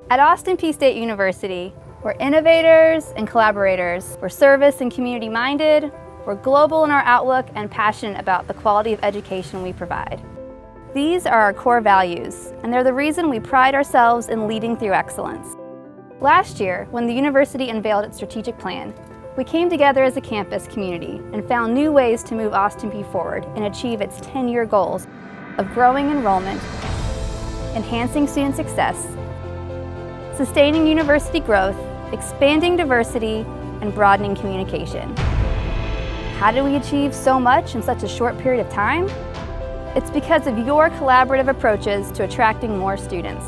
At Austin Peay State University, we're innovators and collaborators. We're service and community-minded. We're global in our outlook and passionate about the quality of education we provide. These are our core values, and they're the reason we pride ourselves in leading through excellence. Last year, when the university unveiled its strategic plan, we came together as a campus community and found new ways to move Austin Peay forward and achieve its 10-year goals of growing enrollment, enhancing student success, sustaining university growth, expanding diversity, and broadening communication. How do we achieve so much in such a short period of time? It's because of your collaborative approaches to attracting more students.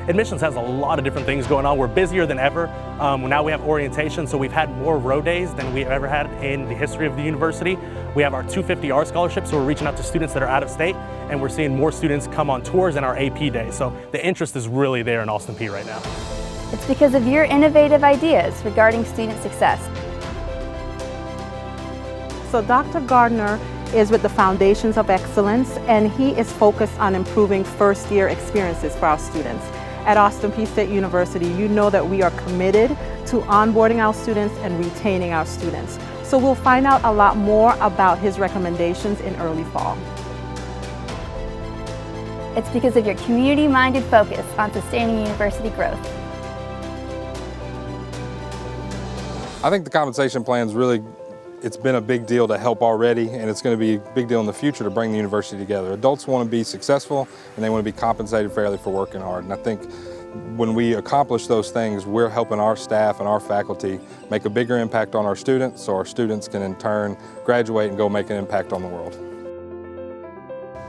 Admissions has a lot of different things going on. We're busier than ever. Now we have orientation, so we've had more row days than we've ever had in the history of the university. We have our 250R scholarship, so we're reaching out to students that are out of state, and we're seeing more students come on tours in our AP day. So the interest is really there in Austin Peay right now. It's because of your innovative ideas regarding student success. So Dr. Gardner is with the Foundations of Excellence, and he is focused on improving first-year experiences for our students. At Austin Peay State University, you know that we are committed to onboarding our students and retaining our students. So we'll find out a lot more about his recommendations in early fall. It's because of your community-minded focus on sustaining university growth. I think the compensation plan is really, it's been a big deal to help already, and it's going to be a big deal in the future to bring the university together. Adults want to be successful, and they want to be compensated fairly for working hard. And I think when we accomplish those things, we're helping our staff and our faculty make a bigger impact on our students, so our students can in turn graduate and go make an impact on the world.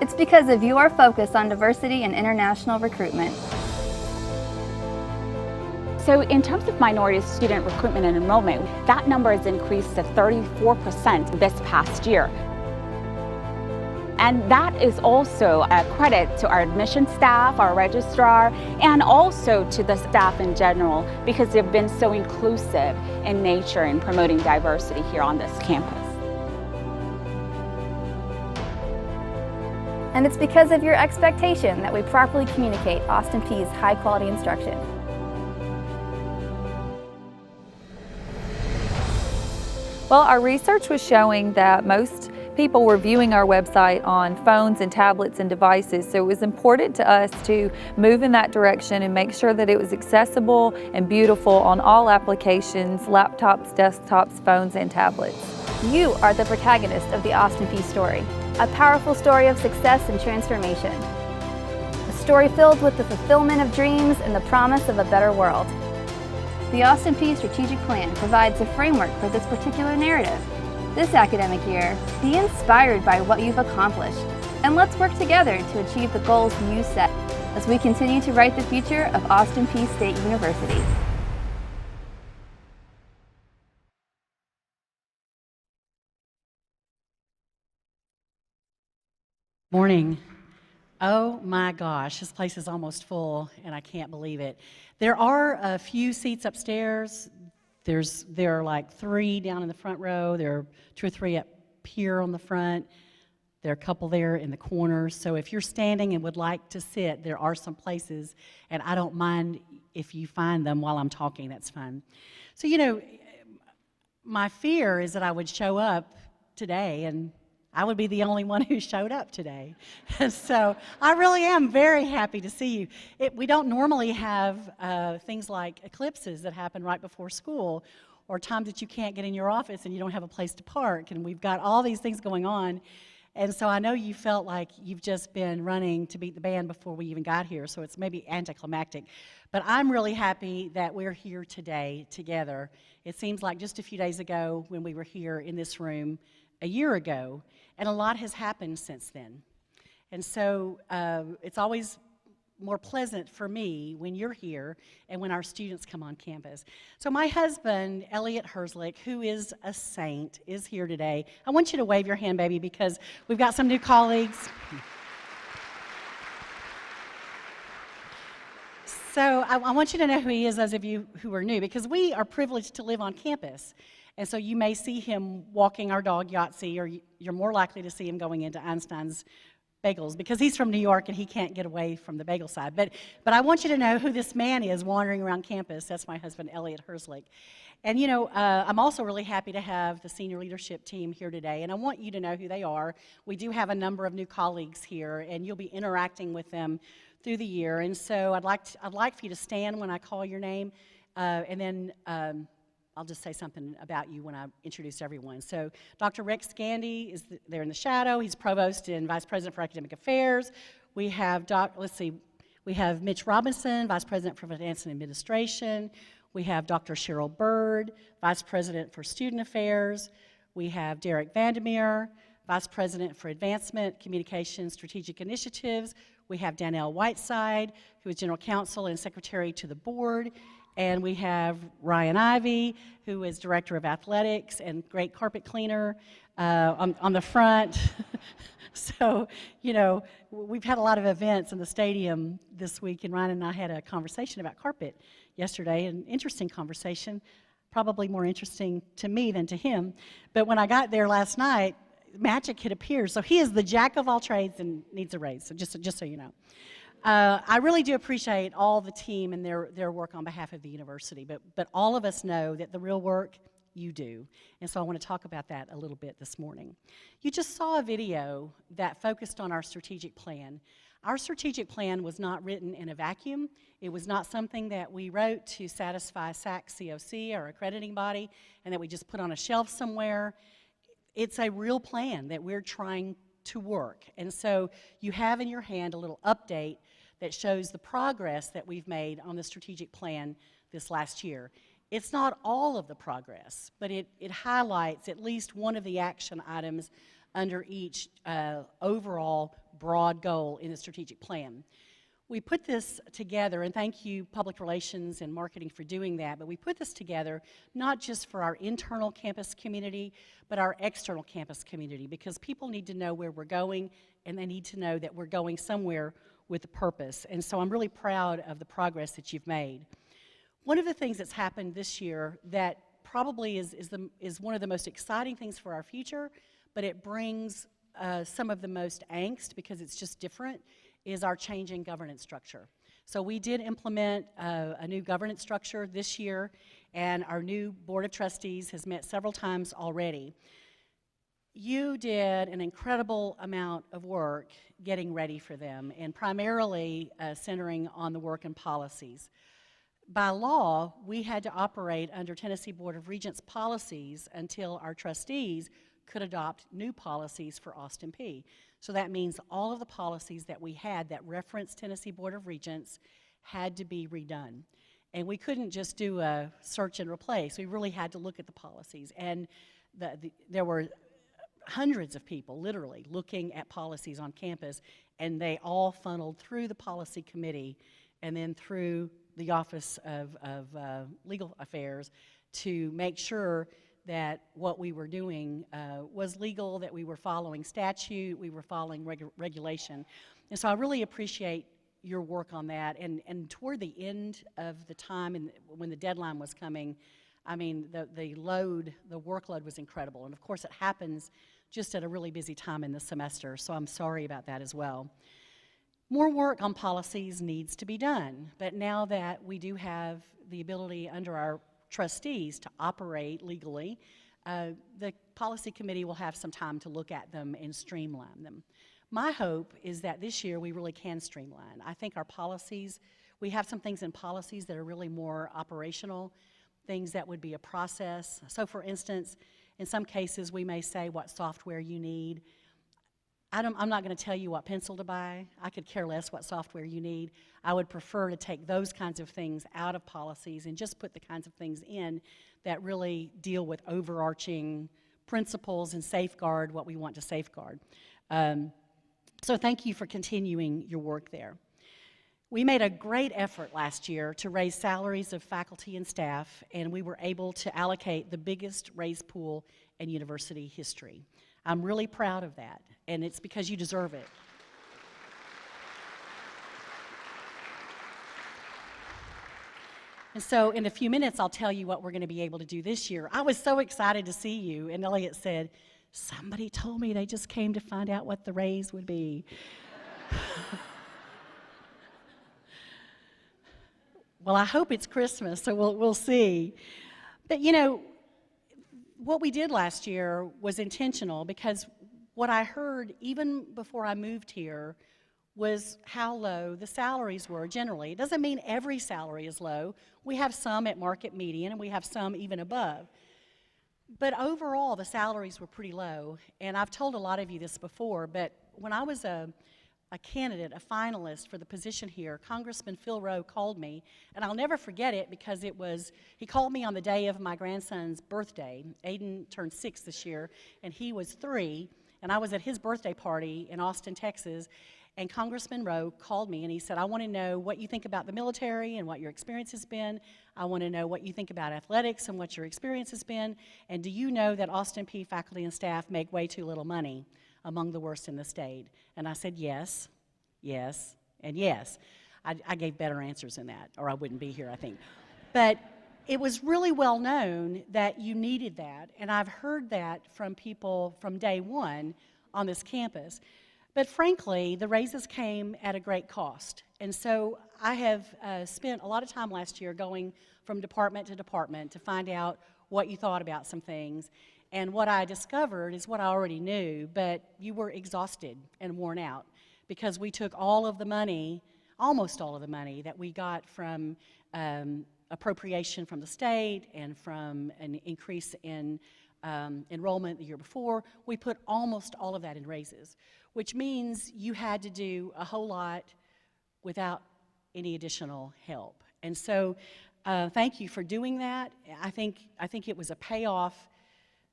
It's because of your focus on diversity and international recruitment. So in terms of minority student recruitment and enrollment, that number has increased to 34% this past year. And that is also a credit to our admission staff, our registrar, and also to the staff in general, because they've been so inclusive in nature and promoting diversity here on this campus. And it's because of your expectation that we properly communicate Austin Peay's high-quality instruction. Well, our research was showing that most people were viewing our website on phones and tablets and devices, so it was important to us to move in that direction and make sure that it was accessible and beautiful on all applications, laptops, desktops, phones, and tablets. You are the protagonist of the Austin Peay story, a powerful story of success and transformation. A story filled with the fulfillment of dreams and the promise of a better world. The Austin Peay Strategic Plan provides a framework for this particular narrative. This academic year, be inspired by what you've accomplished, and let's work together to achieve the goals you set as we continue to write the future of Austin Peay State University. Morning. Oh my gosh, this place is almost full and I can't believe it. There are a few seats upstairs. There are like 3 down in the front row. There are 2 or 3 up here on the front. There are a couple there in the corners. So if you're standing and would like to sit, there are some places, and I don't mind if you find them while I'm talking, that's fine. So, you know, my fear is that I would show up today and I would be the only one who showed up today. So I really am very happy to see you. We don't normally have things like eclipses that happen right before school, or times that you can't get in your office and you don't have a place to park, and we've got all these things going on. And so I know you felt like you've just been running to beat the band before we even got here, so it's maybe anticlimactic. But I'm really happy that we're here today together. It seems like just a few days ago when we were here in this room a year ago, and a lot has happened since then. And so it's always more pleasant for me when you're here and when our students come on campus. So my husband, Elliot Herzlich, who is a saint, is here today. I want you to wave your hand, baby, because we've got some new colleagues. So I want you to know who he is, those of you who are new, because we are privileged to live on campus. And so you may see him walking our dog, Yahtzee, or you're more likely to see him going into Einstein's bagels, because he's from New York and he can't get away from the bagel side. But I want you to know who this man is wandering around campus. That's my husband, Elliot Herslick. And you know, I'm also really happy to have the senior leadership team here today, and I want you to know who they are. We do have a number of new colleagues here, and you'll be interacting with them through the year. And so I'd like for you to stand when I call your name, and then I'll just say something about you when I introduce everyone. So Dr. Rex Gandy is there in the shadow. He's Provost and Vice President for Academic Affairs. We have we have Mitch Robinson, Vice President for Finance and Administration. We have Dr. Cheryl Bird, Vice President for Student Affairs. We have Derek Vandermeer, Vice President for Advancement, Communications, Strategic Initiatives. We have Danielle Whiteside, who is General Counsel and Secretary to the Board. And we have Ryan Ivey, who is Director of Athletics and great carpet cleaner on the front. So, you know, we've had a lot of events in the stadium this week, and Ryan and I had a conversation about carpet yesterday, an interesting conversation, probably more interesting to me than to him. But when I got there last night, magic had appeared. So he is the jack of all trades and needs a raise, so just so you know. I really do appreciate all the team and their work on behalf of the university, but all of us know that the real work you do, and so I want to talk about that a little bit this morning. You just saw a video that focused on our strategic plan. Our strategic plan was not written in a vacuum. It was not something that we wrote to satisfy SAC COC, our accrediting body, and that we just put on a shelf somewhere. It's a real plan that we're trying to work. And so you have in your hand a little update that shows the progress that we've made on the strategic plan this last year. It's not all of the progress, but it highlights at least one of the action items under each overall broad goal in the strategic plan. We put this together, and thank you, Public Relations and Marketing, for doing that, but we put this together not just for our internal campus community, but our external campus community, because people need to know where we're going, and they need to know that we're going somewhere with a purpose. And so I'm really proud of the progress that you've made. One of the things that's happened this year that probably is one of the most exciting things for our future, but it brings some of the most angst because it's just different, is our changing governance structure. So we did implement a new governance structure this year, and our new Board of Trustees has met several times already. You did an incredible amount of work getting ready for them, and primarily centering on the work and policies. By law, we had to operate under Tennessee Board of Regents policies until our trustees could adopt new policies for Austin Peay. So that means all of the policies that we had that referenced Tennessee Board of Regents had to be redone. And we couldn't just do a search and replace. We really had to look at the policies. And there were hundreds of people, literally, looking at policies on campus, and they all funneled through the policy committee and then through the Office of Legal Affairs to make sure that what we were doing was legal, that we were following statute, we were following regulation. And so I really appreciate your work on that. And toward the end of the time, and when the deadline was coming, I mean, the workload was incredible. And of course, it happens just at a really busy time in the semester, so I'm sorry about that as well. More work on policies needs to be done, but now that we do have the ability under our trustees to operate legally, the policy committee will have some time to look at them and streamline them. My hope is that this year we really can streamline. I think our policies, we have some things in policies that are really more operational, things that would be a process. So for instance, in some cases we may say what software you need. I'm not going to tell you what pencil to buy. I could care less what software you need. I would prefer to take those kinds of things out of policies and just put the kinds of things in that really deal with overarching principles and safeguard what we want to safeguard. So thank you for continuing your work there. We made a great effort last year to raise salaries of faculty and staff, and we were able to allocate the biggest raise pool in university history. I'm really proud of that, and it's because you deserve it. And so in a few minutes, I'll tell you what we're going to be able to do this year. I was so excited to see you, and Elliot said, somebody told me they just came to find out what the raise would be. Well, I hope it's Christmas, so we'll see. But you know, what we did last year was intentional, because what I heard even before I moved here was how low the salaries were generally. It doesn't mean every salary is low. We have some at market median, and we have some even above. But overall, the salaries were pretty low. And I've told a lot of you this before, but when I was a candidate, a finalist for the position here, Congressman Phil Rowe called me, and I'll never forget it because he called me on the day of my grandson's birthday. Aiden turned 6 this year, and he was 3, and I was at his birthday party in Austin, Texas, and Congressman Rowe called me and he said, I want to know what you think about the military and what your experience has been. I want to know what you think about athletics and what your experience has been, and do you know that Austin Peay faculty and staff make way too little money, among the worst in the state? And I said, yes, yes, and yes. I gave better answers than that, or I wouldn't be here, I think. But it was really well known that you needed that, and I've heard that from people from day one on this campus. But frankly, the raises came at a great cost. And so I have spent a lot of time last year going from department to department to find out what you thought about some things. And what I discovered is what I already knew, but you were exhausted and worn out because we took all of the money, almost all of the money that we got from appropriation from the state and from an increase in enrollment the year before. We put almost all of that in raises, which means you had to do a whole lot without any additional help. And so thank you for doing that. I think it was a payoff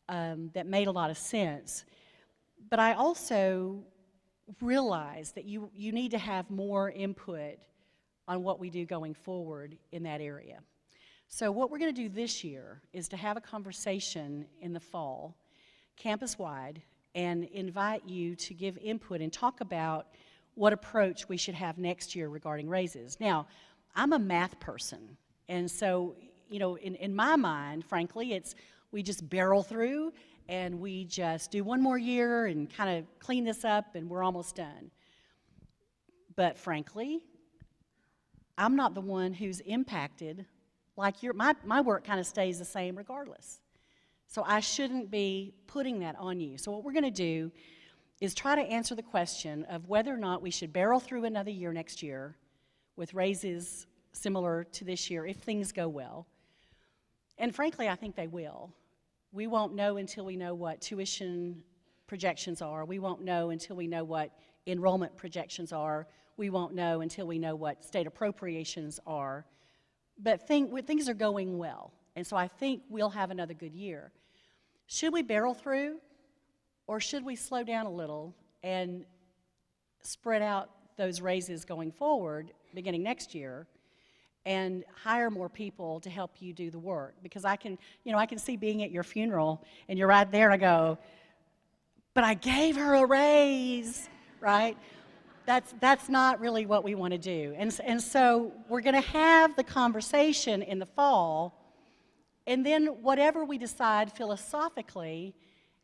that made a lot of sense. But I also realized that you need to have more input on what we do going forward in that area. So what we're going to do this year is to have a conversation in the fall, campus-wide, and invite you to give input and talk about what approach we should have next year regarding raises. Now, I'm a math person, and so, you know, in my mind, frankly, we just barrel through and we just do one more year and kind of clean this up and we're almost done. But frankly, I'm not the one who's impacted like my work kind of stays the same regardless. So I shouldn't be putting that on you. So what we're going to do is try to answer the question of whether or not we should barrel through another year next year with raises similar to this year if things go well. And frankly, I think they will. We won't know until we know what tuition projections are. We won't know until we know what enrollment projections are. We won't know until we know what state appropriations are. But things are going well, and so I think we'll have another good year. Should we barrel through, or should we slow down a little and spread out those raises going forward, beginning next year, and hire more people to help you do the work? Because I can see being at your funeral, and you're right there, and I go, but I gave her a raise, right? That's not really what we want to do. And so we're going to have the conversation in the fall, and then whatever we decide philosophically,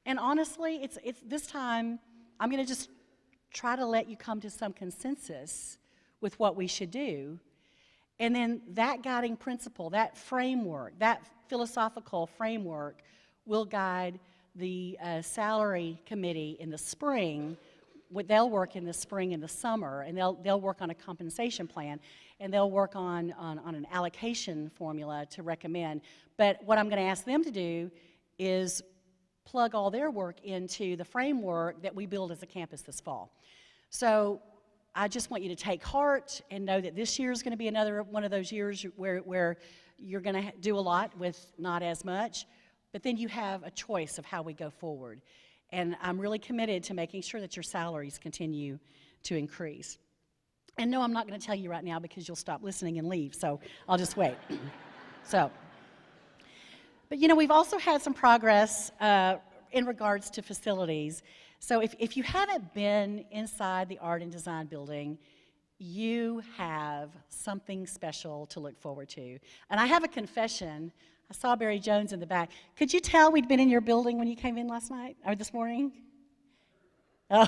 and honestly, it's this time, I'm going to just try to let you come to some consensus with what we should do. And then that guiding principle, that framework, that philosophical framework will guide the salary committee in the spring. They'll work in the spring and the summer, and they'll work on a compensation plan, and they'll work on an allocation formula to recommend. But what I'm going to ask them to do is plug all their work into the framework that we build as a campus this fall. So I just want you to take heart and know that this year is going to be another one of those years where you're going to do a lot with not as much, but then you have a choice of how we go forward. And I'm really committed to making sure that your salaries continue to increase. And no, I'm not going to tell you right now because you'll stop listening and leave, so I'll just wait. But you know, we've also had some progress in regards to facilities. So if you haven't been inside the Art and Design building, you have something special to look forward to. And I have a confession. I saw Barry Jones in the back. Could you tell we'd been in your building when you came in last night, or this morning? Oh.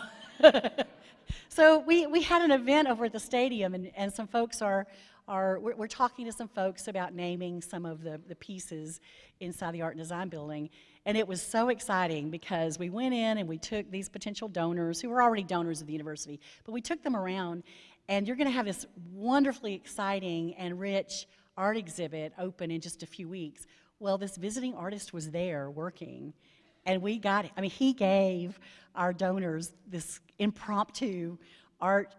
So we had an event over at the stadium, and some folks we're talking to some folks about naming some of the pieces inside the Art and Design Building. And it was so exciting because we went in and we took these potential donors who were already donors of the university, but we took them around, and you're going to have this wonderfully exciting and rich art exhibit open in just a few weeks. Well, this visiting artist was there working, and we got it. I mean, he gave our donors this impromptu art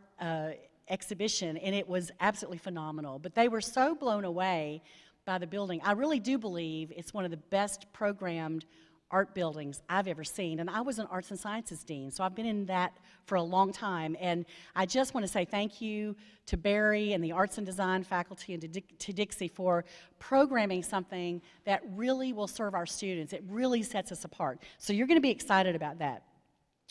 exhibition, and it was absolutely phenomenal. But they were so blown away by the building. I really do believe it's one of the best programmed art buildings I've ever seen. And I was an arts and sciences dean, so I've been in that for a long time. And I just want to say thank you to Barry and the arts and design faculty and to Dixie for programming something that really will serve our students. It really sets us apart. So you're going to be excited about that.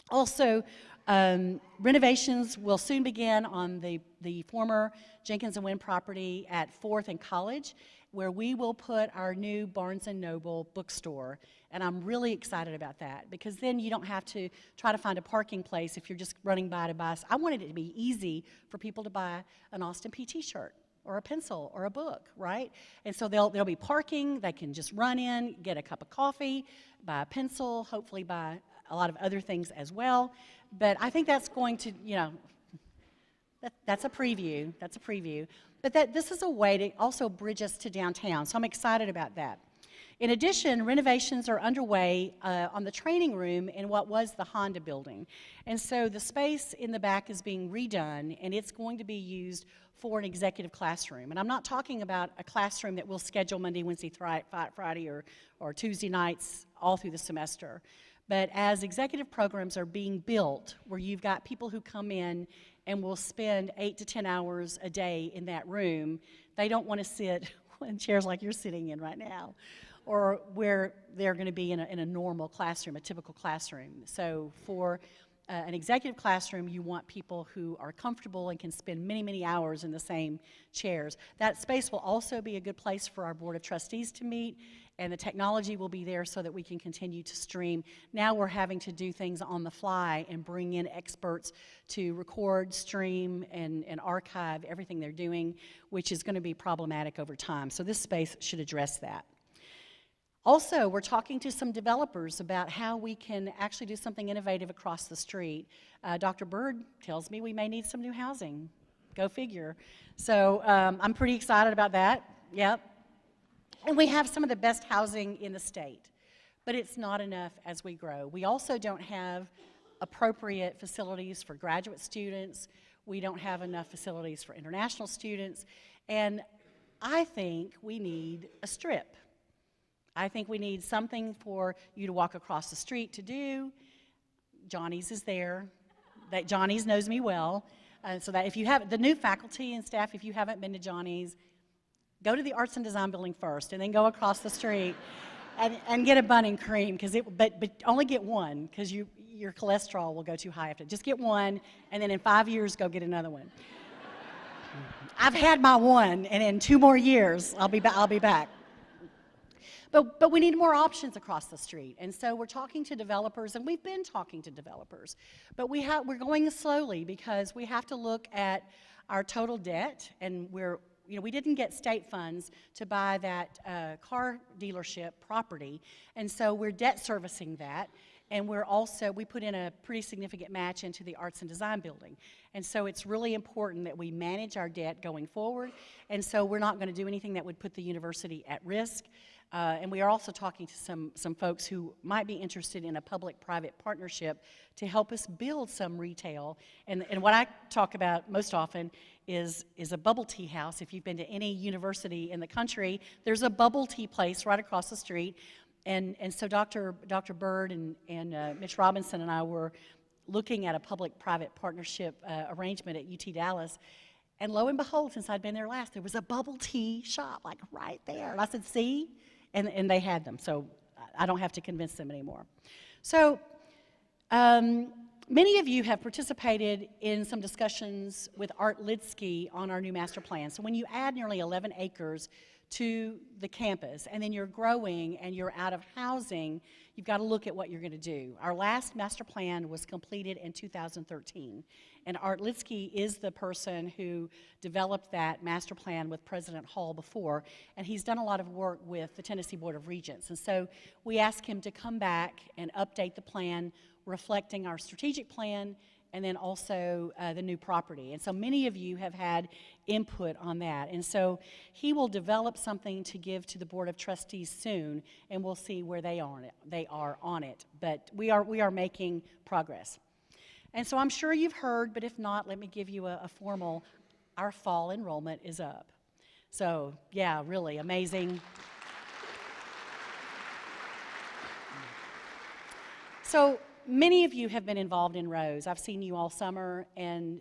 Also, renovations will soon begin on the former Jenkins and Wynn property at 4th and College, where we will put our new Barnes & Noble bookstore. And I'm really excited about that, because then you don't have to try to find a parking place if you're just running by to buy. I wanted it to be easy for people to buy an Austin Peay t-shirt or a pencil or a book, right? And so there'll be parking. They can just run in, get a cup of coffee, buy a pencil, hopefully buy a lot of other things as well. But I think that's going to, that's a preview. That's a preview. But this is a way to also bridge us to downtown, so I'm excited about that. In addition, renovations are underway on the training room in what was the Honda building. And so the space in the back is being redone, and it's going to be used for an executive classroom. And I'm not talking about a classroom that we'll schedule Monday, Wednesday, Friday, or Tuesday nights all through the semester. But as executive programs are being built, where you've got people who come in and will spend 8 to 10 hours a day in that room, they don't want to sit in chairs like you're sitting in right now, or where they're going to be in a normal classroom, a typical classroom. So for an executive classroom, you want people who are comfortable and can spend many, many hours in the same chairs. That space will also be a good place for our Board of Trustees to meet, and the technology will be there so that we can continue to stream. Now we're having to do things on the fly and bring in experts to record, stream, and archive everything they're doing, which is going to be problematic over time. So this space should address that. Also, we're talking to some developers about how we can actually do something innovative across the street. Dr. Bird tells me we may need some new housing. Go figure. So I'm pretty excited about that. Yep. And we have some of the best housing in the state, but it's not enough as we grow. We also don't have appropriate facilities for graduate students. We don't have enough facilities for international students. And I think we need a strip. I think we need something for you to walk across the street to do. Johnny's is there. Johnny's knows me well. So that if you have the new faculty and staff, if you haven't been to Johnny's, go to the Arts and Design Building first, and then go across the street and get a bun and cream, but only get one, because your cholesterol will go too high after. Just get one, and then in 5 years, go get another one. I've had my one, and in 2 more years, I'll be back. But we need more options across the street, and so we're talking to developers, and we've been talking to developers, but we're going slowly because we have to look at our total debt, and we didn't get state funds to buy that car dealership property, and so we're debt servicing that, and we put in a pretty significant match into the Arts and Design Building. And so it's really important that we manage our debt going forward, and so we're not going to do anything that would put the university at risk. And we are also talking to some folks who might be interested in a public-private partnership to help us build some retail. And what I talk about most often is a bubble tea house. If you've been to any university in the country, there's a bubble tea place right across the street. And so Dr. Bird and Mitch Robinson and I were looking at a public-private partnership arrangement at UT Dallas. And lo and behold, since I'd been there last, there was a bubble tea shop, like right there. And I said, see? And they had them, so I don't have to convince them anymore. So many of you have participated in some discussions with Art Lidsky on our new master plan. So when you add nearly 11 acres to the campus, and then you're growing and you're out of housing, you've got to look at what you're going to do. Our last master plan was completed in 2013, and Art Litsky is the person who developed that master plan with President Hall before, and he's done a lot of work with the Tennessee Board of Regents. And so we asked him to come back and update the plan, reflecting our strategic plan and then also the new property. And so many of you have had input on that. And so he will develop something to give to the Board of Trustees soon, and we'll see where they are on it. But we are making progress. And so I'm sure you've heard, but if not, let me give you a formal, our fall enrollment is up. So yeah, really amazing. So many of you have been involved in Rose. I've seen you all summer, and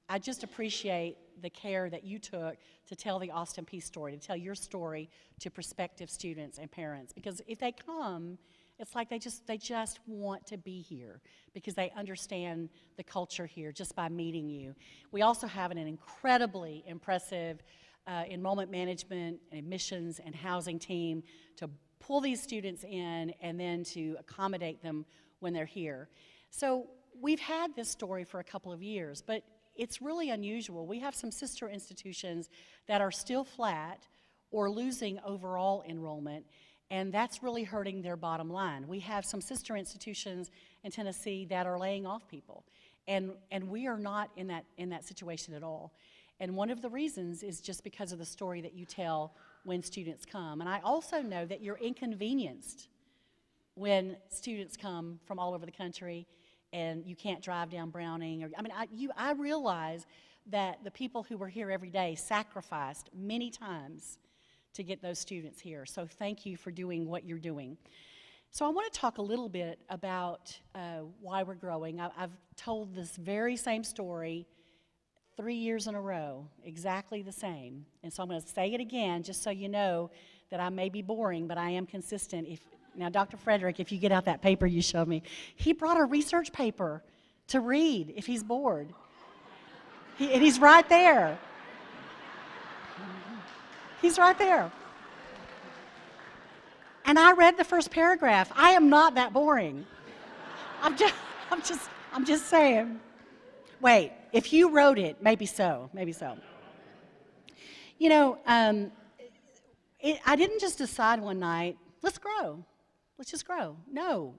I just appreciate the care that you took to tell the Austin Peay story, to tell your story to prospective students and parents. Because if they come, it's like they just want to be here because they understand the culture here just by meeting you. We also have an incredibly impressive enrollment management and admissions and housing team to pull these students in and then to accommodate them when they're here. So we've had this story for a couple of years, but it's really unusual. We have some sister institutions that are still flat or losing overall enrollment, and that's really hurting their bottom line. We have some sister institutions in Tennessee that are laying off people, and we are not in that situation at all. And one of the reasons is just because of the story that you tell when students come. And I also know that you're inconvenienced when students come from all over the country and you can't drive down Browning. I realize that the people who were here every day sacrificed many times to get those students here. So thank you for doing what you're doing. So I want to talk a little bit about why we're growing. I've told this very same story 3 years in a row, exactly the same. And so I'm going to say it again just so you know that I may be boring, but I am consistent. Now, Dr. Frederick, if you get out that paper you showed me, he brought a research paper to read if he's bored. And he's right there. He's right there. And I read the first paragraph. I am not that boring. I'm just saying. Wait, if you wrote it, maybe so, maybe so. You know, I didn't just decide one night, let's grow. Let's just grow. No.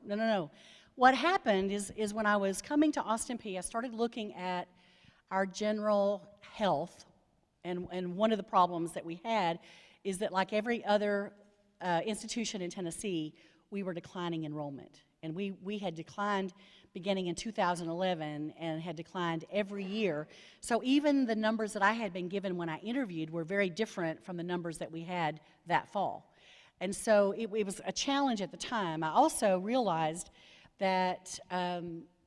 What happened is when I was coming to Austin Peay, I started looking at our general health, and one of the problems that we had is that like every other institution in Tennessee, we were declining enrollment. And we had declined beginning in 2011 and had declined every year. So even the numbers that I had been given when I interviewed were very different from the numbers that we had that fall. And so it was a challenge at the time. I also realized that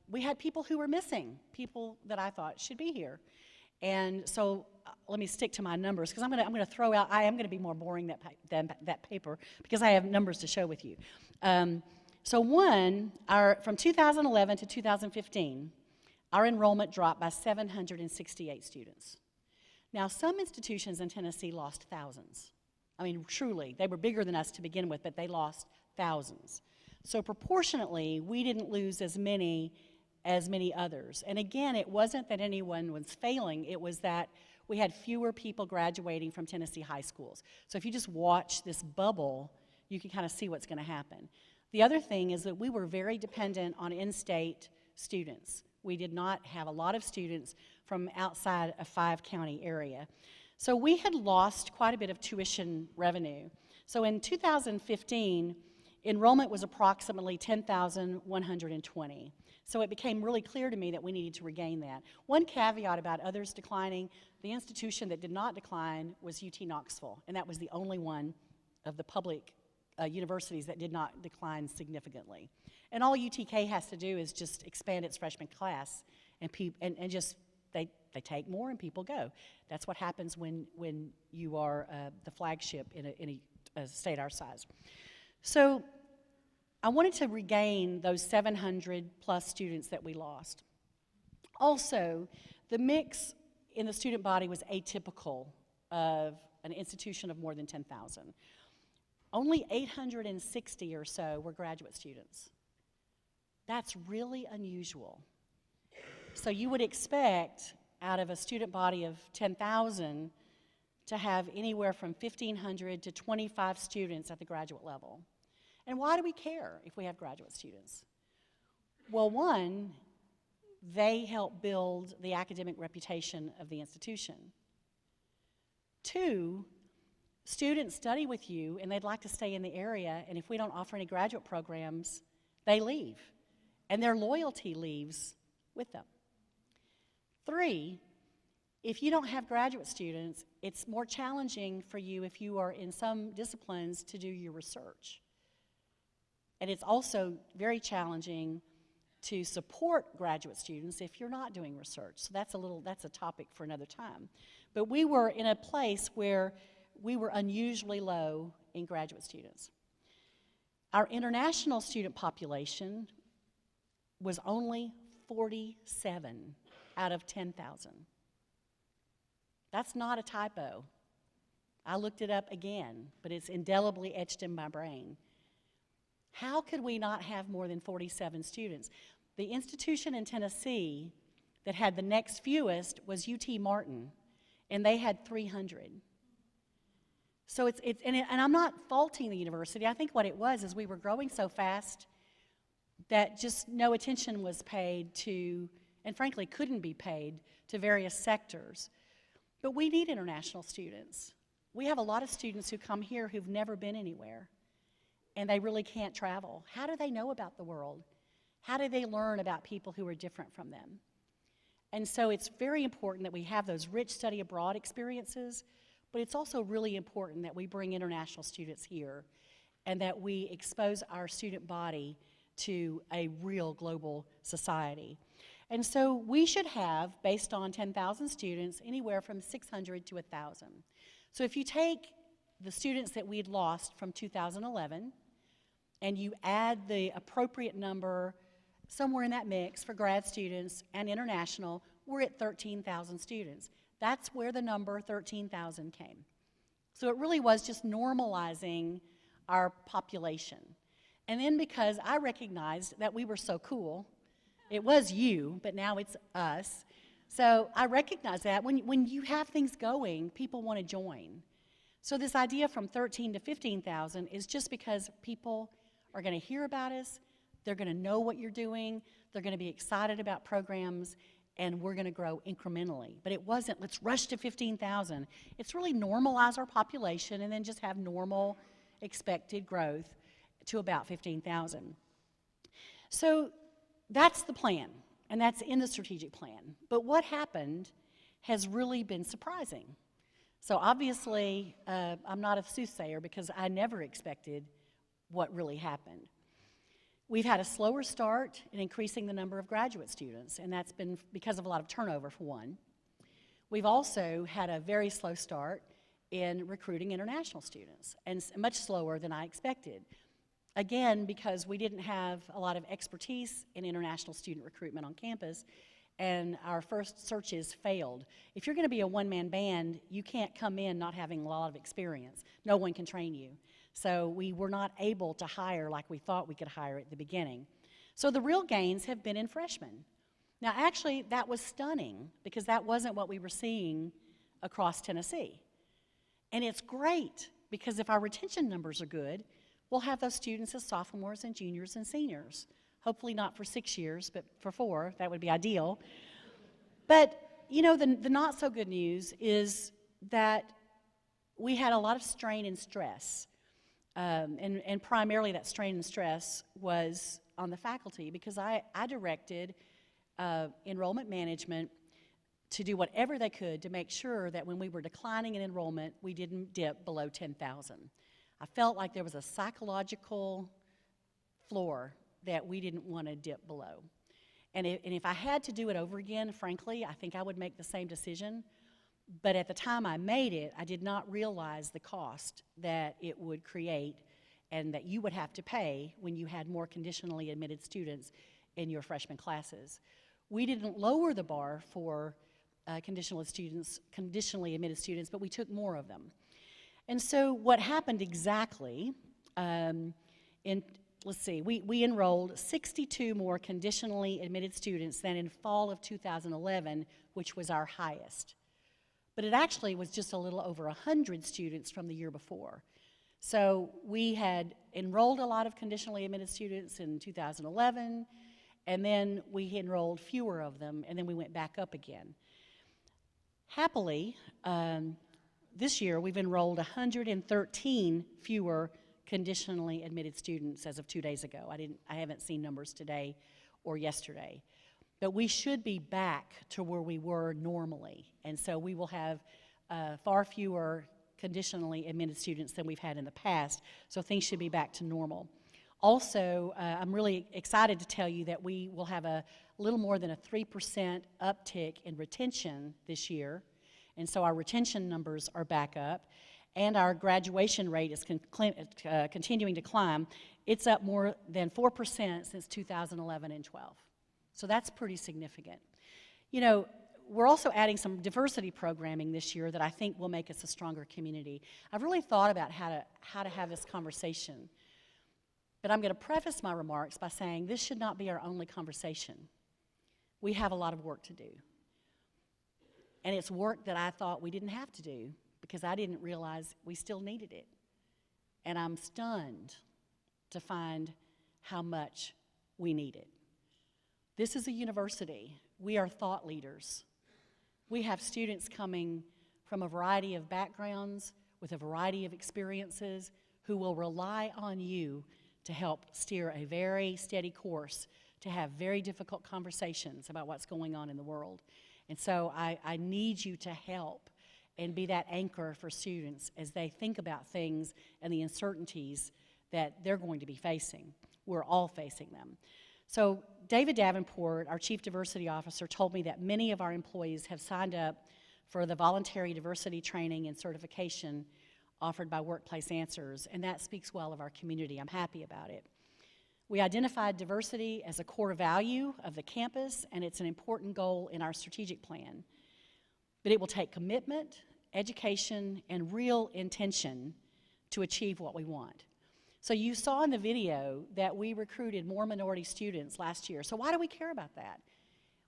we had people who were missing, people that I thought should be here. And so let me stick to my numbers, because I'm going to throw out, I am going to be more boring than that paper, because I have numbers to share with you. So from 2011 to 2015, our enrollment dropped by 768 students. Now, some institutions in Tennessee lost thousands. I mean, truly, they were bigger than us to begin with, but they lost thousands. So proportionately, we didn't lose as many as many others. And again, it wasn't that anyone was failing, it was that we had fewer people graduating from Tennessee high schools. So if you just watch this bubble, you can kind of see what's going to happen. The other thing is that we were very dependent on in-state students. We did not have a lot of students from outside a 5-county area. So we had lost quite a bit of tuition revenue. So in 2015, enrollment was approximately 10,120. So it became really clear to me that we needed to regain that. One caveat about others declining, the institution that did not decline was UT Knoxville, and that was the only one of the public universities that did not decline significantly. And all UTK has to do is just expand its freshman class, and just they take more and people go. That's what happens when you are the flagship in a state our size. So I wanted to regain those 700 plus students that we lost. Also, the mix in the student body was atypical of an institution of more than 10,000. Only 860 or so were graduate students. That's really unusual. So you would expect out of a student body of 10,000 to have anywhere from 1,500 to 25 students at the graduate level. And why do we care if we have graduate students? Well, one, they help build the academic reputation of the institution. Two, students study with you and they'd like to stay in the area, and if we don't offer any graduate programs, they leave, and their loyalty leaves with them. Three, if you don't have graduate students, it's more challenging for you if you are in some disciplines to do your research. And it's also very challenging to support graduate students if you're not doing research. So that's a topic for another time. But we were in a place where we were unusually low in graduate students. Our international student population was only 47 out of 10,000. That's not a typo. I looked it up again, but it's indelibly etched in my brain. How could we not have more than 47 students? The institution in Tennessee that had the next fewest was UT Martin, and they had 300. So and I'm not faulting the university. I think what it was is we were growing so fast that just no attention was paid to, and frankly couldn't be paid, to various sectors. But we need international students. We have a lot of students who come here who've never been anywhere, and they really can't travel. How do they know about the world? How do they learn about people who are different from them? And so it's very important that we have those rich study abroad experiences, but it's also really important that we bring international students here and that we expose our student body to a real global society. And so we should have, based on 10,000 students, anywhere from 600 to 1,000. So if you take the students that we'd lost from 2011 and you add the appropriate number somewhere in that mix for grad students and international, we're at 13,000 students. That's where the number 13,000 came. So it really was just normalizing our population. And then because I recognized that we were so cool, it was you, but now it's us. So I recognize that when you have things going, people want to join. So this idea from 13 to 15,000 is just because people are going to hear about us, they're going to know what you're doing, they're going to be excited about programs, and we're going to grow incrementally. But it wasn't, let's rush to 15,000. It's really normalize our population and then just have normal expected growth to about 15,000. So that's the plan, and that's in the strategic plan. But what happened has really been surprising. So obviously, I'm not a soothsayer because I never expected what really happened. We've had a slower start in increasing the number of graduate students, and that's been because of a lot of turnover, for one. We've also had a very slow start in recruiting international students, and much slower than I expected. Again, because we didn't have a lot of expertise in international student recruitment on campus, and our first searches failed. If you're going to be a one-man band, you can't come in not having a lot of experience. No one can train you. So we were not able to hire like we thought we could hire at the beginning. So the real gains have been in freshmen. Now actually that was stunning because that wasn't what we were seeing across Tennessee. And it's great because if our retention numbers are good, we'll have those students as sophomores and juniors and seniors. Hopefully not for 6 years, but for 4, that would be ideal. But you know, the not so good news is that we had a lot of strain and stress. And primarily that strain and stress was on the faculty because I directed enrollment management to do whatever they could to make sure that when we were declining in enrollment, we didn't dip below 10,000. I felt like there was a psychological floor that we didn't want to dip below. And if I had to do it over again, frankly, I think I would make the same decision. But at the time I made it, I did not realize the cost that it would create and that you would have to pay when you had more conditionally admitted students in your freshman classes. We didn't lower the bar for conditionally admitted students, but we took more of them. And so what happened exactly, let's see, we enrolled 62 more conditionally admitted students than in fall of 2011, which was our highest. But it actually was just a little over 100 students from the year before. So we had enrolled a lot of conditionally admitted students in 2011, and then we enrolled fewer of them, and then we went back up again. Happily, this year we've enrolled 113 fewer conditionally admitted students as of 2 days ago. I haven't seen numbers today or yesterday. But we should be back to where we were normally. And so we will have far fewer conditionally admitted students than we've had in the past. So things should be back to normal. Also, I'm really excited to tell you that we will have a little more than a 3% uptick in retention this year. And so our retention numbers are back up. And our graduation rate is continuing to climb. It's up more than 4% since 2011 and 12. So that's pretty significant. You know, we're also adding some diversity programming this year that I think will make us a stronger community. I've really thought about how to have this conversation. But I'm going to preface my remarks by saying this should not be our only conversation. We have a lot of work to do. And it's work that I thought we didn't have to do because I didn't realize we still needed it. And I'm stunned to find how much we need it. This is a university. We are thought leaders. We have students coming from a variety of backgrounds with a variety of experiences who will rely on you to help steer a very steady course, to have very difficult conversations about what's going on in the world. And so I need you to help and be that anchor for students as they think about things and the uncertainties that they're going to be facing. We're all facing them. So David Davenport, our Chief Diversity Officer, told me that many of our employees have signed up for the voluntary diversity training and certification offered by Workplace Answers, and that speaks well of our community. I'm happy about it. We identified diversity as a core value of the campus, and it's an important goal in our strategic plan. But it will take commitment, education, and real intention to achieve what we want. So you saw in the video that we recruited more minority students last year. So why do we care about that?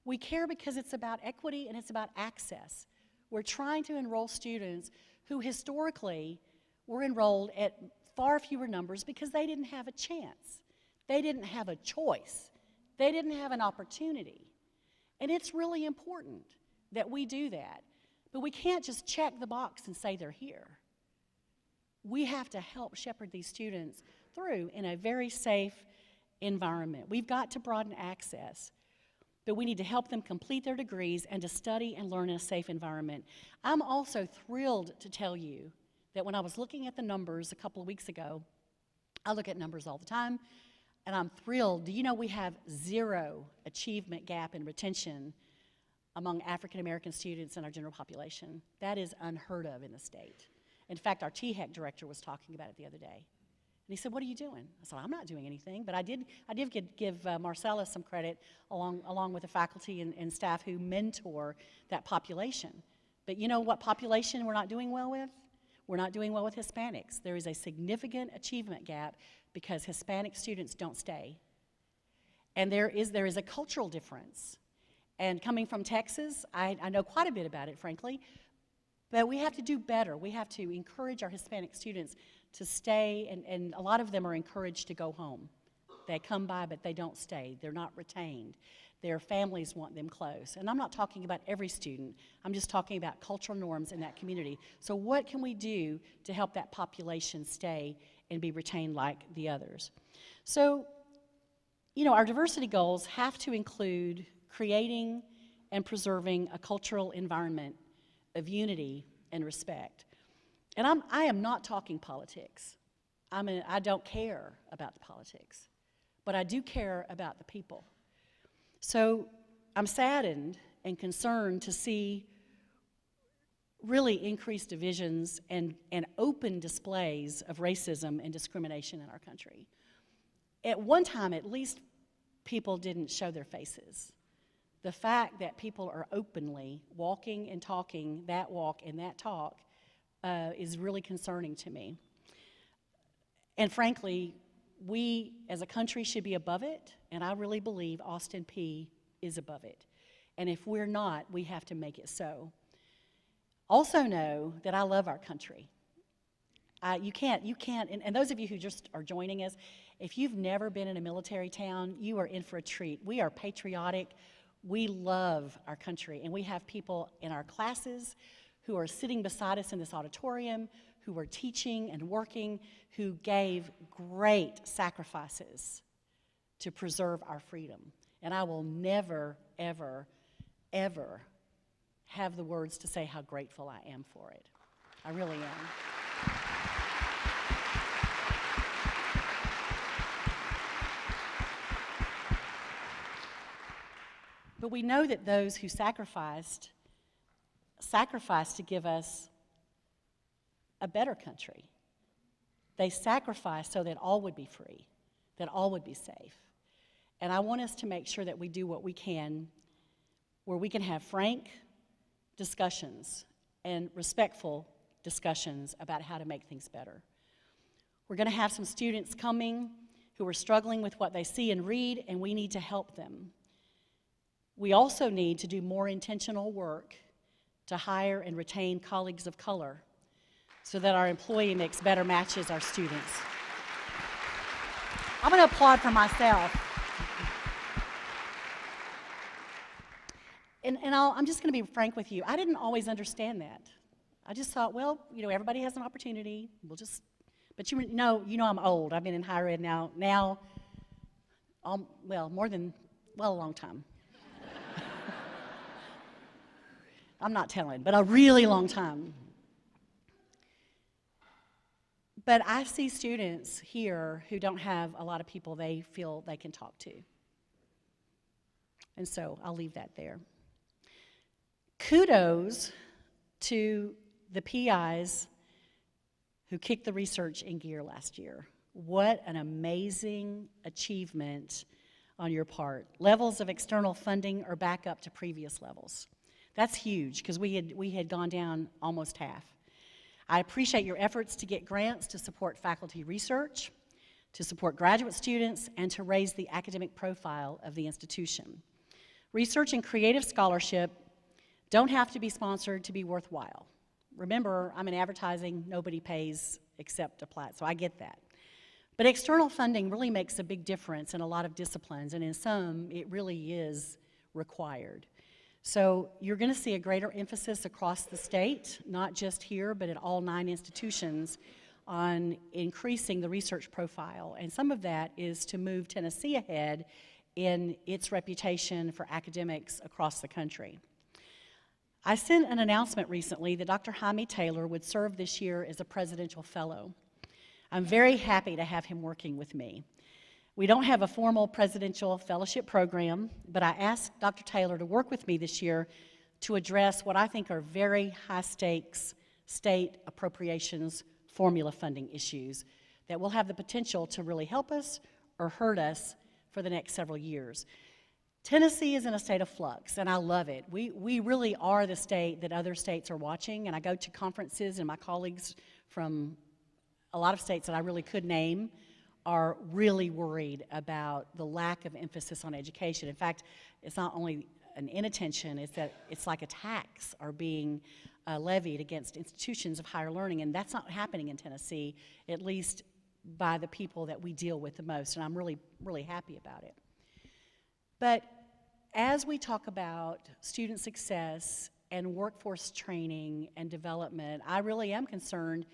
We care because it's about equity and it's about access. We're trying to enroll students who historically were enrolled at far fewer numbers because they didn't have a chance. They didn't have a choice. They didn't have an opportunity. And it's really important that we do that. But we can't just check the box and say they're here. We have to help shepherd these students through in a very safe environment. We've got to broaden access, but we need to help them complete their degrees and to study and learn in a safe environment. I'm also thrilled to tell you that when I was looking at the numbers a couple of weeks ago, I look at numbers all the time, and I'm thrilled. Do you know we have 0 achievement gap in retention among African American students in our general population? That is unheard of in the state. In fact, our THEC director was talking about it the other day. And he said, "What are you doing?" I said, "I'm not doing anything," but I did give Marcella some credit along with the faculty and staff who mentor that population. But you know what population we're not doing well with? We're not doing well with Hispanics. There is a significant achievement gap because Hispanic students don't stay. And there is a cultural difference. And coming from Texas, I know quite a bit about it, frankly, but we have to do better. We have to encourage our Hispanic students to stay, and a lot of them are encouraged to go home. They come by, but they don't stay. They're not retained. Their families want them close. And I'm not talking about every student. I'm just talking about cultural norms in that community. So what can we do to help that population stay and be retained like the others? So, you know, our diversity goals have to include creating and preserving a cultural environment of unity and respect. And I am not talking politics. I don't care about the politics, but I do care about the people. So I'm saddened and concerned to see really increased divisions and open displays of racism and discrimination in our country. At one time, at least, people didn't show their faces. The fact that people are openly walking and talking that walk and that talk is really concerning to me. And frankly, we as a country should be above it, and I really believe Austin Peay is above it. And if we're not, we have to make it so. Also know that I love our country. You can't, and those of you who just are joining us, if you've never been in a military town, you are in for a treat. We are patriotic. We love our country, and we have people in our classes who are sitting beside us in this auditorium, who are teaching and working, who gave great sacrifices to preserve our freedom. And I will never, ever, ever have the words to say how grateful I am for it. I really am. But we know that those who sacrificed to give us a better country. They sacrificed so that all would be free, that all would be safe. And I want us to make sure that we do what we can, where we can have frank discussions and respectful discussions about how to make things better. We're going to have some students coming who are struggling with what they see and read, and we need to help them. We also need to do more intentional work to hire and retain colleagues of color so that our employee mix better matches our students. I'm going to applaud for myself. And I'm just going to be frank with you. I didn't always understand that. I just thought, well, everybody has an opportunity. But you know I'm old. I've been in higher ed now a long time. I'm not telling, but a really long time. But I see students here who don't have a lot of people they feel they can talk to. And so I'll leave that there. Kudos to the PIs who kicked the research in gear last year. What an amazing achievement on your part. Levels of external funding are back up to previous levels. That's huge because we had gone down almost half. I appreciate your efforts to get grants to support faculty research, to support graduate students, and to raise the academic profile of the institution. Research and creative scholarship don't have to be sponsored to be worthwhile. Remember, I'm in advertising, nobody pays except a plat, so I get that. But external funding really makes a big difference in a lot of disciplines, and in some, it really is required. So you're going to see a greater emphasis across the state, not just here, but at all 9 institutions, on increasing the research profile. And some of that is to move Tennessee ahead in its reputation for academics across the country. I sent an announcement recently that Dr. Jaime Taylor would serve this year as a presidential fellow. I'm very happy to have him working with me. We don't have a formal presidential fellowship program, but I asked Dr. Taylor to work with me this year to address what I think are very high-stakes state appropriations formula funding issues that will have the potential to really help us or hurt us for the next several years. Tennessee is in a state of flux, and I love it. We really are the state that other states are watching, and I go to conferences, and my colleagues from a lot of states that I really could name are really worried about the lack of emphasis on education. In fact, it's not only an inattention, it's that it's like attacks are being levied against institutions of higher learning, and that's not happening in Tennessee, at least by the people that we deal with the most, and I'm really, really happy about it. But as we talk about student success and workforce training and development, I really am concerned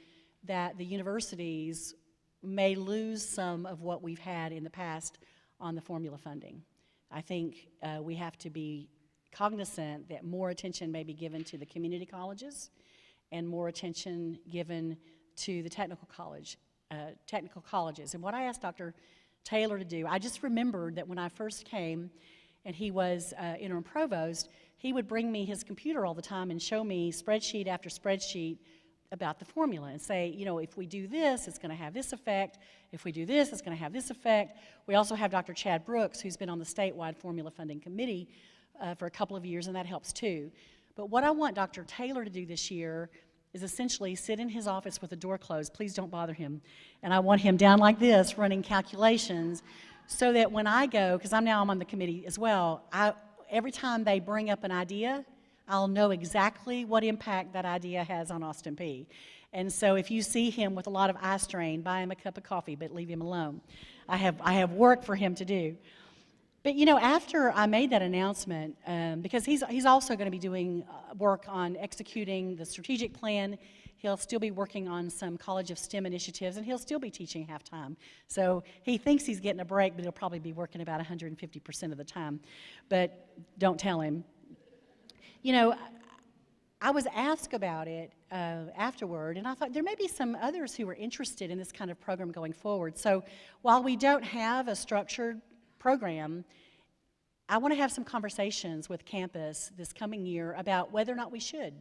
that the universities may lose some of what we've had in the past on the formula funding. I think we have to be cognizant that more attention may be given to the community colleges and more attention given to the technical colleges. And what I asked Dr. Taylor to do, I just remembered that when I first came and he was interim provost, he would bring me his computer all the time and show me spreadsheet after spreadsheet about the formula and say, if we do this, it's going to have this effect. If we do this, it's going to have this effect. We also have Dr. Chad Brooks, who's been on the statewide formula funding committee for a couple of years, and that helps too. But what I want Dr. Taylor to do this year is essentially sit in his office with the door closed. Please don't bother him. And I want him down like this, running calculations, so that when I go, because I'm on the committee as well, every time they bring up an idea, I'll know exactly what impact that idea has on Austin Peay. And so if you see him with a lot of eye strain, buy him a cup of coffee, but leave him alone. I have work for him to do. But you know, after I made that announcement, because he's also going to be doing work on executing the strategic plan, he'll still be working on some College of STEM initiatives, and he'll still be teaching half-time. So he thinks he's getting a break, but he'll probably be working about 150% of the time. But don't tell him. You know, I was asked about it afterward, and I thought there may be some others who are interested in this kind of program going forward. So while we don't have a structured program, I want to have some conversations with campus this coming year about whether or not we should,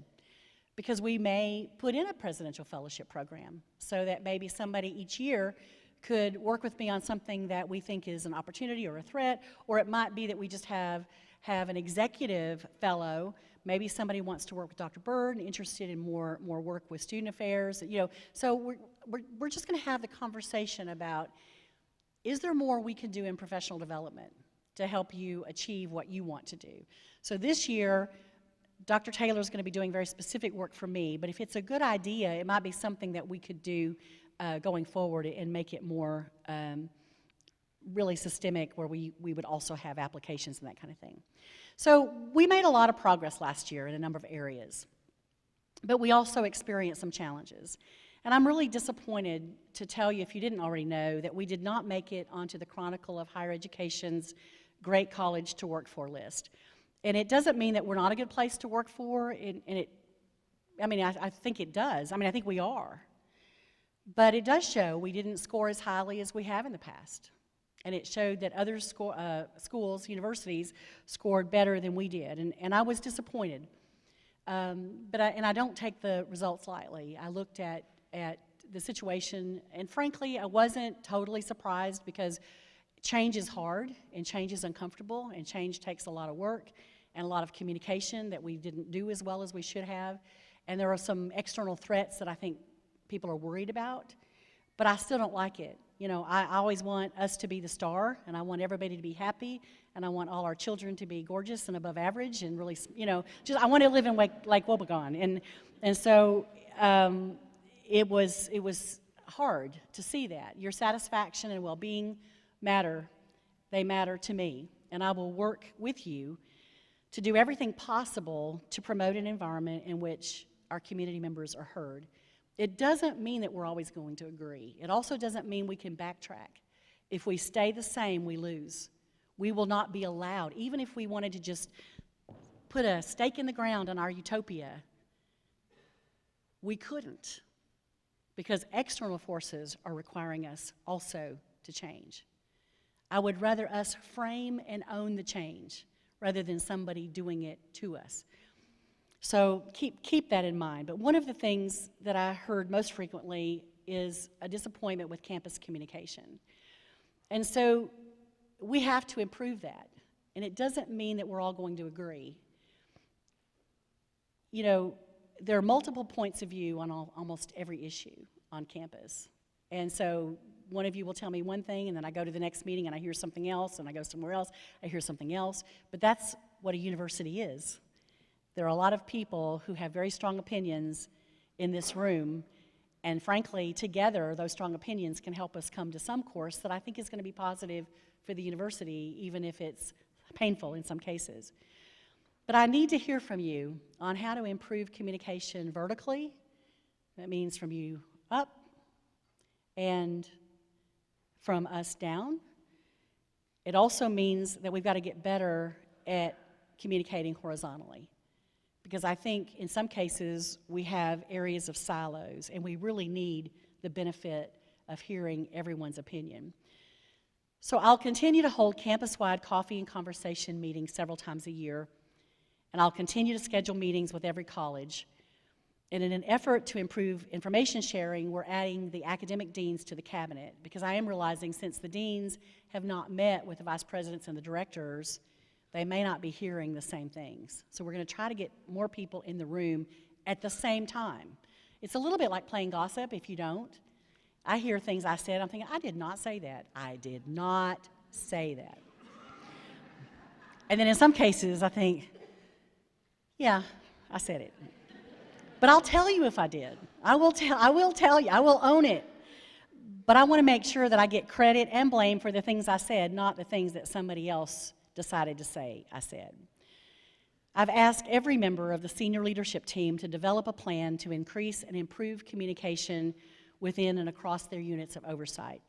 because we may put in a presidential fellowship program so that maybe somebody each year could work with me on something that we think is an opportunity or a threat, or it might be that we just have an executive fellow. Maybe somebody wants to work with Dr. Bird and interested in more work with student affairs. You know, so we're just going to have the conversation about, is there more we can do in professional development to help you achieve what you want to do? So this year, Dr. Taylor is going to be doing very specific work for me, but if it's a good idea, it might be something that we could do going forward and make it more really systemic, where we would also have applications and that kind of thing. So we made a lot of progress last year in a number of areas, but we also experienced some challenges. And I'm really disappointed to tell you, if you didn't already know, that we did not make it onto the Chronicle of Higher Education's Great College to Work For list. And it doesn't mean that we're not a good place to work for, I think it does. I think we are. But it does show we didn't score as highly as we have in the past. And it showed that other schools, universities, scored better than we did. And I was disappointed. But I don't take the results lightly. I looked at the situation, and frankly, I wasn't totally surprised, because change is hard, and change is uncomfortable, and change takes a lot of work and a lot of communication that we didn't do as well as we should have. And there are some external threats that I think people are worried about, but I still don't like it. You know, I always want us to be the star, and I want everybody to be happy, and I want all our children to be gorgeous and above average, and really, you know, I want to live in Lake Wobegon. And so it was hard to see that. Your satisfaction and well-being matter. They matter to me, and I will work with you to do everything possible to promote an environment in which our community members are heard. It doesn't mean that we're always going to agree. It also doesn't mean we can backtrack. If we stay the same, we lose. We will not be allowed, even if we wanted to just put a stake in the ground on our utopia, we couldn't, because external forces are requiring us also to change. I would rather us frame and own the change rather than somebody doing it to us. So keep that in mind. But one of the things that I heard most frequently is a disappointment with campus communication. And so we have to improve that. And it doesn't mean that we're all going to agree. You know, there are multiple points of view on almost every issue on campus. And so one of you will tell me one thing, and then I go to the next meeting and I hear something else, and I go somewhere else, I hear something else. But that's what a university is. There are a lot of people who have very strong opinions in this room, and frankly, together, those strong opinions can help us come to some course that I think is going to be positive for the university, even if it's painful in some cases. But I need to hear from you on how to improve communication vertically. That means from you up and from us down. It also means that we've got to get better at communicating horizontally, because I think in some cases we have areas of silos, and we really need the benefit of hearing everyone's opinion. So I'll continue to hold campus-wide coffee and conversation meetings several times a year, and I'll continue to schedule meetings with every college. And in an effort to improve information sharing, we're adding the academic deans to the cabinet, because I am realizing, since the deans have not met with the vice presidents and the directors, they may not be hearing the same things. So we're going to try to get more people in the room at the same time. It's a little bit like playing gossip if you don't. I hear things I said, I'm thinking, I did not say that. I did not say that. And then in some cases, I think, yeah, I said it. But I'll tell you if I did. I will tell you. I will own it. But I want to make sure that I get credit and blame for the things I said, not the things that somebody else decided to say I said. I've asked every member of the senior leadership team to develop a plan to increase and improve communication within and across their units of oversight.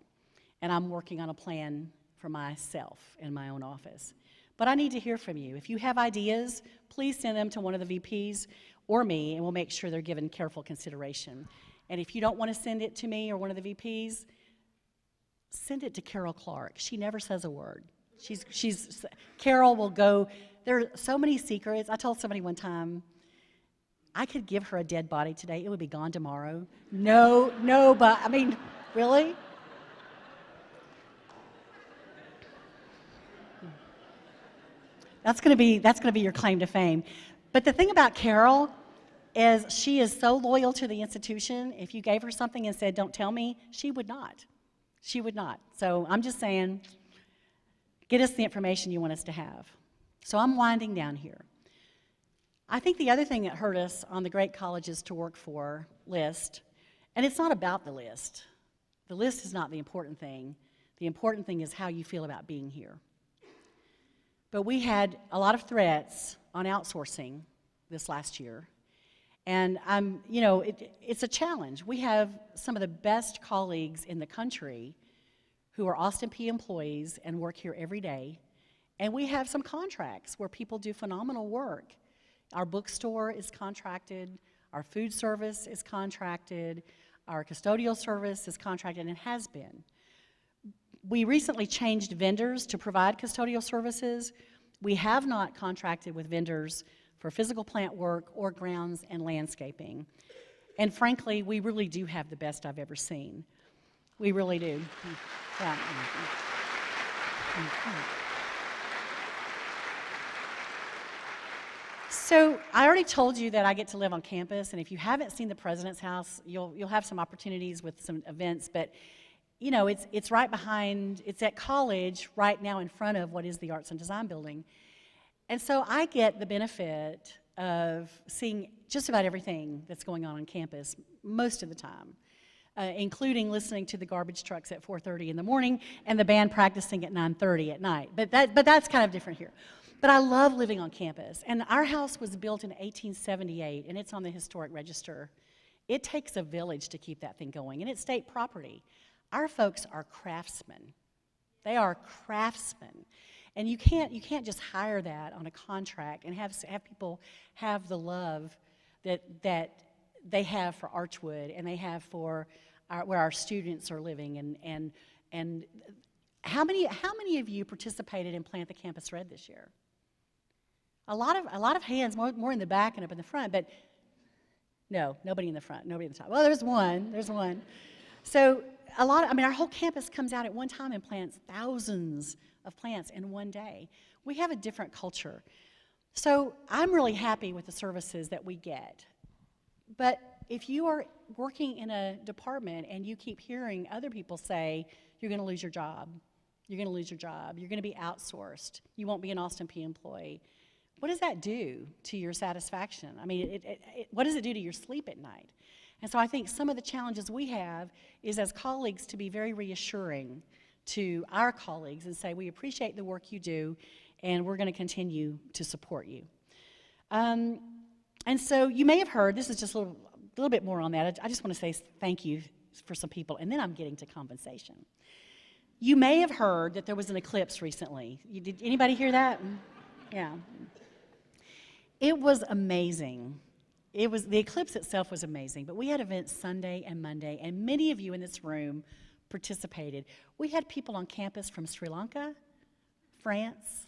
And I'm working on a plan for myself in my own office. But I need to hear from you. If you have ideas, please send them to one of the VPs or me, and we'll make sure they're given careful consideration. And if you don't want to send it to me or one of the VPs, send it to Carol Clark. She never says a word. Carol will go, there are so many secrets. I told somebody one time, I could give her a dead body today. It would be gone tomorrow. No, but, I mean, really? That's gonna be your claim to fame. But the thing about Carol is she is so loyal to the institution. If you gave her something and said, don't tell me, she would not. She would not. So I'm just saying, get us the information you want us to have. So I'm winding down here. I think the other thing that hurt us on the great colleges to work for list, and it's not about the list. The list is not the important thing. The important thing is how you feel about being here. But we had a lot of threats on outsourcing this last year. And it's a challenge. We have some of the best colleagues in the country who are Austin Peay employees and work here every day. And we have some contracts where people do phenomenal work. Our bookstore is contracted, our food service is contracted, our custodial service is contracted, and has been. We recently changed vendors to provide custodial services. We have not contracted with vendors for physical plant work or grounds and landscaping. And frankly, we really do have the best I've ever seen. We really do. Yeah. So I already told you that I get to live on campus, and if you haven't seen the President's House, you'll have some opportunities with some events, but you know, it's right behind, it's at College, right now in front of what is the Arts and Design Building. And so I get the benefit of seeing just about everything that's going on campus most of the time, including listening to the garbage trucks at 4:30 in the morning and the band practicing at 9:30 at night. But that's kind of different here. But I love living on campus. And our house was built in 1878, and it's on the Historic Register. It takes a village to keep that thing going, and it's state property. Our folks are craftsmen. They are craftsmen. And you can't just hire that on a contract and have people have the love that they have for Archwood and they have for where our students are living. And how many of you participated in Plant the Campus Red this year? A lot of hands, more in the back and up in the front, but no, nobody in the front, nobody in the top. Well, there's one. So our whole campus comes out at one time and plants thousands of plants in one day. We have a different culture. So I'm really happy with the services that we get. But if you are working in a department and you keep hearing other people say, you're gonna lose your job, you're gonna be outsourced, you won't be an Austin Peay employee, what does that do to your satisfaction? I mean, what does it do to your sleep at night? And so I think some of the challenges we have is as colleagues to be very reassuring to our colleagues and say, we appreciate the work you do and we're going to continue to support you. And so you may have heard, this is just a little bit more on that. I just want to say thank you for some people, and then I'm getting to compensation. You may have heard that there was an eclipse recently. Did anybody hear that? Yeah. It was amazing. The eclipse itself was amazing, but we had events Sunday and Monday, and many of you in this room participated. We had people on campus from Sri Lanka, France,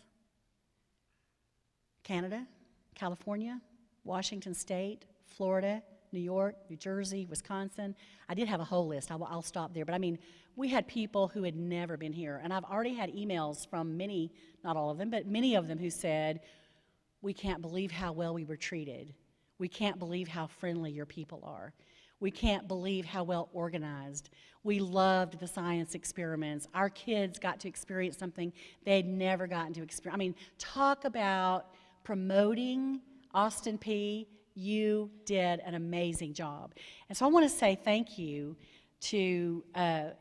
Canada, California, Washington State, Florida, New York, New Jersey, Wisconsin. I did have a whole list. I'll stop there. But I mean, we had people who had never been here. And I've already had emails from many, not all of them, but many of them who said, we can't believe how well we were treated. We can't believe how friendly your people are. We can't believe how well organized. We loved the science experiments. Our kids got to experience something they'd never gotten to experience. I mean, talk about promoting Austin Peay. You did an amazing job. And so I want to say thank you to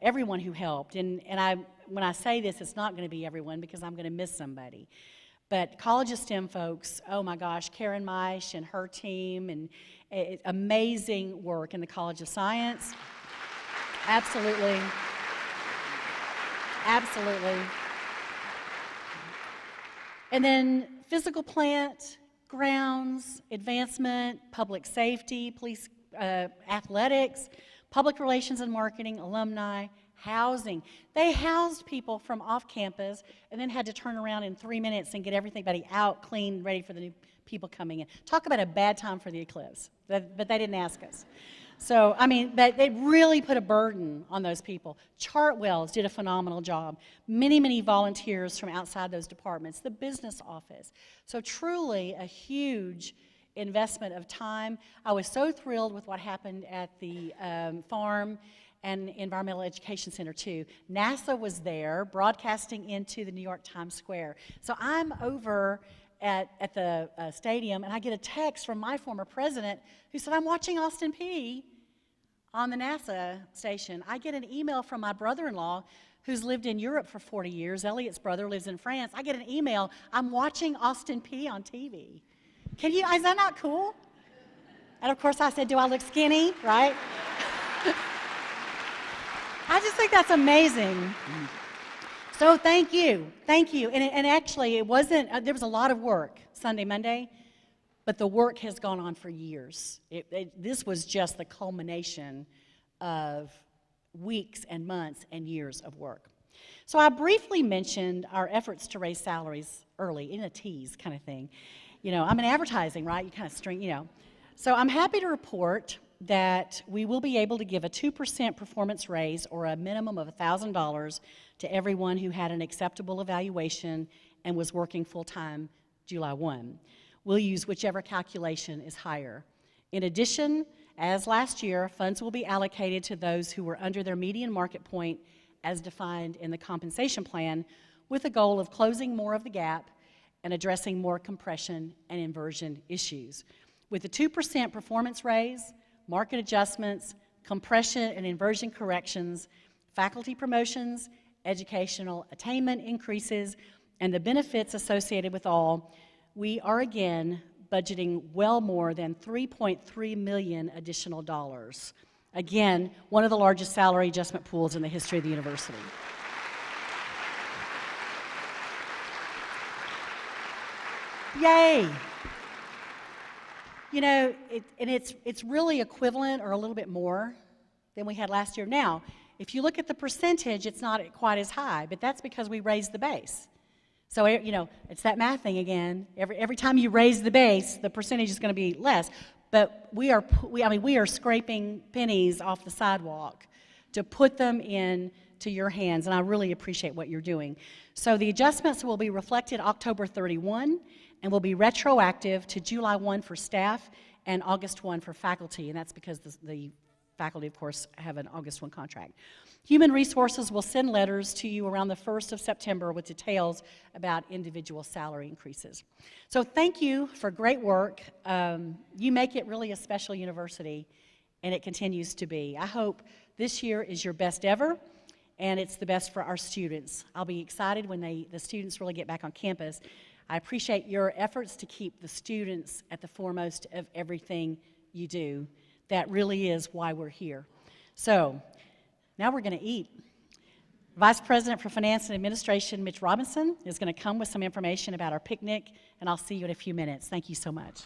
everyone who helped. And when I say this, it's not going to be everyone because I'm going to miss somebody. But College of STEM folks, oh my gosh, Karen Meisch and her team, and amazing work in the College of Science. Absolutely. Absolutely. And then physical plant, grounds, advancement, public safety, police, athletics, public relations and marketing, alumni, housing. They housed people from off campus and then had to turn around in 3 minutes and get everybody out, clean, ready for the new people coming in. Talk about a bad time for the eclipse, but they didn't ask us. So, I mean, but they really put a burden on those people. Chartwells did a phenomenal job. Many, many volunteers from outside those departments, the business office. So truly a huge investment of time. I was so thrilled with what happened at the farm and Environmental Education Center too. NASA was there broadcasting into the New York Times Square. So I'm over at the stadium and I get a text from my former president who said, I'm watching Austin Peay on the NASA station. I get an email from my brother-in-law who's lived in Europe for 40 years. Elliot's brother lives in France. I get an email, I'm watching Austin Peay on TV. Is that not cool? And of course I said, do I look skinny, right? I just think that's amazing. So thank you. And actually it wasn't, there was a lot of work Sunday, Monday, but the work has gone on for years. This was just the culmination of weeks and months and years of work. So I briefly mentioned our efforts to raise salaries early, in a tease kind of thing. You know, I'm in advertising, right? You kind of string, you know. So I'm happy to report that we will be able to give a 2% performance raise or a minimum of $1,000 to everyone who had an acceptable evaluation and was working full-time July 1. We'll use whichever calculation is higher. In addition, as last year, funds will be allocated to those who were under their median market point as defined in the compensation plan, with the goal of closing more of the gap and addressing more compression and inversion issues. With the 2% performance raise, market adjustments, compression and inversion corrections, faculty promotions, educational attainment increases, and the benefits associated with all, we are again budgeting well more than $3.3 million additional dollars. Again, one of the largest salary adjustment pools in the history of the university. Yay! You know, it's really equivalent or a little bit more than we had last year. Now, if you look at the percentage, it's not quite as high, but that's because we raised the base. So, you know, it's that math thing again. Every time you raise the base, the percentage is going to be less. But we are scraping pennies off the sidewalk to put them into your hands, and I really appreciate what you're doing. So the adjustments will be reflected October 31 and will be retroactive to July 1 for staff and August 1 for faculty, and that's because the faculty, of course, have an August 1 contract. Human Resources will send letters to you around the 1st of September with details about individual salary increases. So thank you for great work. You make it really a special university, and it continues to be. I hope this year is your best ever, and it's the best for our students. I'll be excited when the students really get back on campus. I appreciate your efforts to keep the students at the foremost of everything you do. That really is why we're here. So, now we're going to eat. Vice President for Finance and Administration, Mitch Robinson, is going to come with some information about our picnic, and I'll see you in a few minutes. Thank you so much.